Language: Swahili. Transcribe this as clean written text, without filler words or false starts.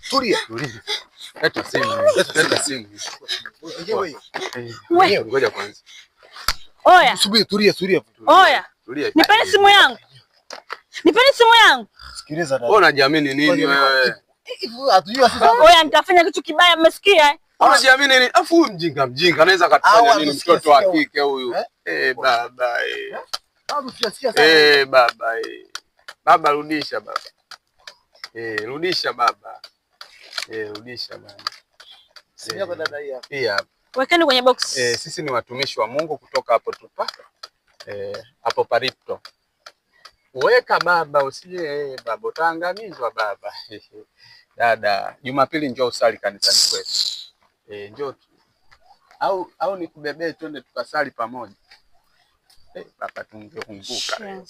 Tulia. Leta simu. Ngoja kwanza. Oya. Subiri, tulia. Oya. Nipeni simu yangu. Sikiliza dada. Wewe unajiamini nini wewe? Oya, nitafanya kitu kibaya, mmesikia? Unajiamini nini? Afu huyu mjinga anaweza katufanya nini mtoto wa kike huyu? Baba. Baba. Baba rudisha baba. Rudisha baba. Rudisha baba. Sio dada hii hapa. Hii hapa. Wekeni kwenye box. Sisi ni watumishi wa Mungu kutoka hapo tupa. Hapo Paripto. Weka baba, usije baba utaangamizwa baba. Dada, Jumapili njoo usali kanisani kwetu. Njoo. Au nikubebee twende tukasali pamoja. Baba tungekumbuka.